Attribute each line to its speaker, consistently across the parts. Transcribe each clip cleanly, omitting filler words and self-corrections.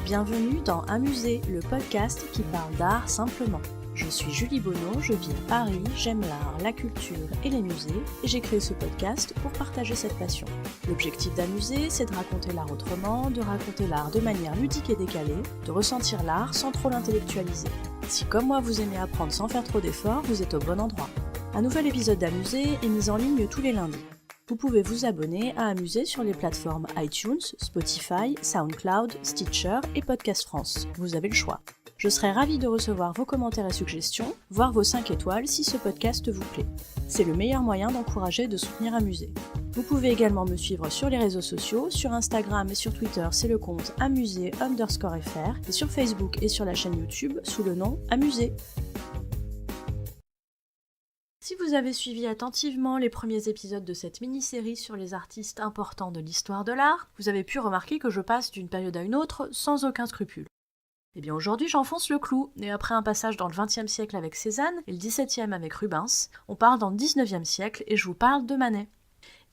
Speaker 1: Bienvenue dans Amusé, le podcast qui parle d'art simplement. Je suis Julie Bonneau, je vis à Paris, j'aime l'art, la culture et les musées, et j'ai créé ce podcast pour partager cette passion. L'objectif d'Amusé, c'est de raconter l'art autrement, de raconter l'art de manière ludique et décalée, de ressentir l'art sans trop l'intellectualiser. Si comme moi vous aimez apprendre sans faire trop d'efforts, vous êtes au bon endroit. Un nouvel épisode d'Amusé est mis en ligne tous les lundis. Vous pouvez vous abonner à Amusé sur les plateformes iTunes, Spotify, SoundCloud, Stitcher et Podcast France. Vous avez le choix. Je serai ravie de recevoir vos commentaires et suggestions, voire vos 5 étoiles si ce podcast vous plaît. C'est le meilleur moyen d'encourager et de soutenir Amusé. Vous pouvez également me suivre sur les réseaux sociaux, sur Instagram et sur Twitter, c'est le compte amusé_fr, et sur Facebook et sur la chaîne YouTube sous le nom Amusé. Si vous avez suivi attentivement les premiers épisodes de cette mini-série sur les artistes importants de l'histoire de l'art, vous avez pu remarquer que je passe d'une période à une autre sans aucun scrupule. Eh bien aujourd'hui j'enfonce le clou, et après un passage dans le XXe siècle avec Cézanne et le XVIIe avec Rubens, on parle dans le XIXe siècle et je vous parle de Manet.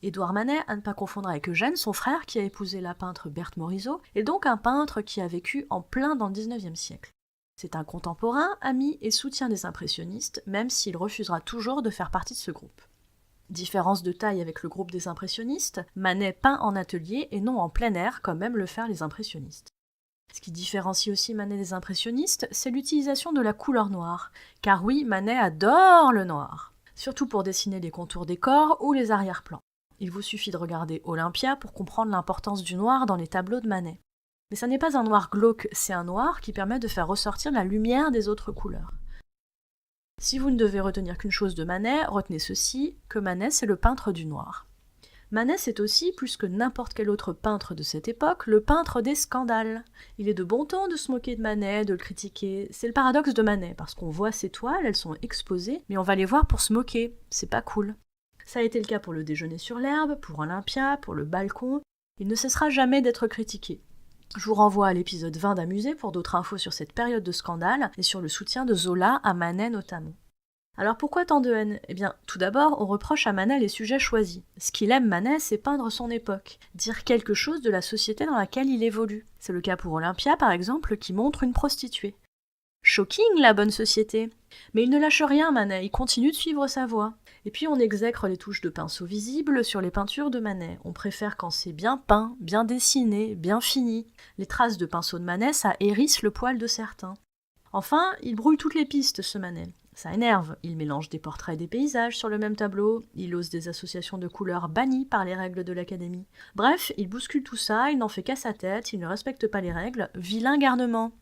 Speaker 1: Édouard Manet, à ne pas confondre avec Eugène, son frère qui a épousé la peintre Berthe Morisot, est donc un peintre qui a vécu en plein dans le XIXe siècle. C'est un contemporain, ami et soutien des impressionnistes, même s'il refusera toujours de faire partie de ce groupe. Différence de taille avec le groupe des impressionnistes, Manet peint en atelier et non en plein air comme aiment le faire les impressionnistes. Ce qui différencie aussi Manet des impressionnistes, c'est l'utilisation de la couleur noire, car oui, Manet adore le noir, surtout pour dessiner les contours des corps ou les arrière-plans. Il vous suffit de regarder Olympia pour comprendre l'importance du noir dans les tableaux de Manet. Mais ça n'est pas un noir glauque, c'est un noir qui permet de faire ressortir la lumière des autres couleurs. Si vous ne devez retenir qu'une chose de Manet, retenez ceci, que Manet c'est le peintre du noir. Manet c'est aussi, plus que n'importe quel autre peintre de cette époque, le peintre des scandales. Il est de bon ton de se moquer de Manet, de le critiquer. C'est le paradoxe de Manet, parce qu'on voit ses toiles, elles sont exposées, mais on va les voir pour se moquer, c'est pas cool. Ça a été le cas pour le déjeuner sur l'herbe, pour Olympia, pour le balcon. Il ne cessera jamais d'être critiqué. Je vous renvoie à l'épisode 20 d'Amusé pour d'autres infos sur cette période de scandale et sur le soutien de Zola à Manet notamment. Alors pourquoi tant de haine ? Eh bien, tout d'abord, on reproche à Manet les sujets choisis. Ce qu'il aime Manet, c'est peindre son époque, dire quelque chose de la société dans laquelle il évolue. C'est le cas pour Olympia, par exemple, qui montre une prostituée. Shocking, la bonne société. Mais il ne lâche rien, Manet, il continue de suivre sa voie. Et puis on exècre les touches de pinceau visibles sur les peintures de Manet. On préfère quand c'est bien peint, bien dessiné, bien fini. Les traces de pinceau de Manet, ça hérisse le poil de certains. Enfin, il brouille toutes les pistes, ce Manet. Ça énerve, il mélange des portraits et des paysages sur le même tableau, il ose des associations de couleurs bannies par les règles de l'Académie. Bref, il bouscule tout ça, il n'en fait qu'à sa tête, il ne respecte pas les règles, vilain garnement.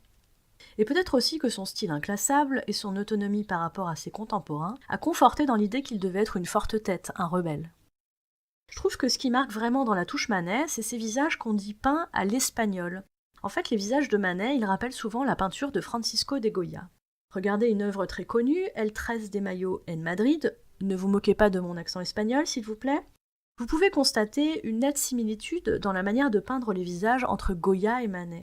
Speaker 1: Et peut-être aussi que son style inclassable et son autonomie par rapport à ses contemporains a conforté dans l'idée qu'il devait être une forte tête, un rebelle. Je trouve que ce qui marque vraiment dans la touche Manet, c'est ces visages qu'on dit peints à l'espagnol. En fait, les visages de Manet, ils rappellent souvent la peinture de Francisco de Goya. Regardez une œuvre très connue, El Tres de Mayo en Madrid. Ne vous moquez pas de mon accent espagnol, s'il vous plaît. Vous pouvez constater une nette similitude dans la manière de peindre les visages entre Goya et Manet.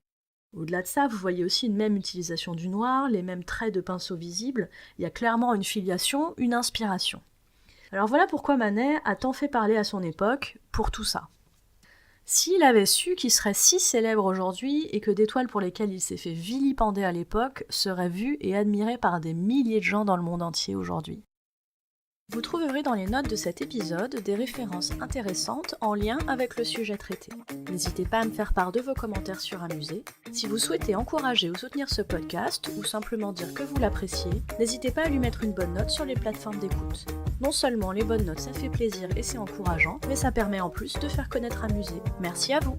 Speaker 1: Au-delà de ça, vous voyez aussi une même utilisation du noir, les mêmes traits de pinceau visibles, il y a clairement une filiation, une inspiration. Alors voilà pourquoi Manet a tant fait parler à son époque pour tout ça. S'il avait su qu'il serait si célèbre aujourd'hui et que des toiles pour lesquelles il s'est fait vilipender à l'époque seraient vues et admirées par des milliers de gens dans le monde entier aujourd'hui. Vous trouverez dans les notes de cet épisode des références intéressantes en lien avec le sujet traité. N'hésitez pas à me faire part de vos commentaires sur Amusé. Si vous souhaitez encourager ou soutenir ce podcast, ou simplement dire que vous l'appréciez, n'hésitez pas à lui mettre une bonne note sur les plateformes d'écoute. Non seulement les bonnes notes ça fait plaisir et c'est encourageant, mais ça permet en plus de faire connaître Amusé. Merci à vous!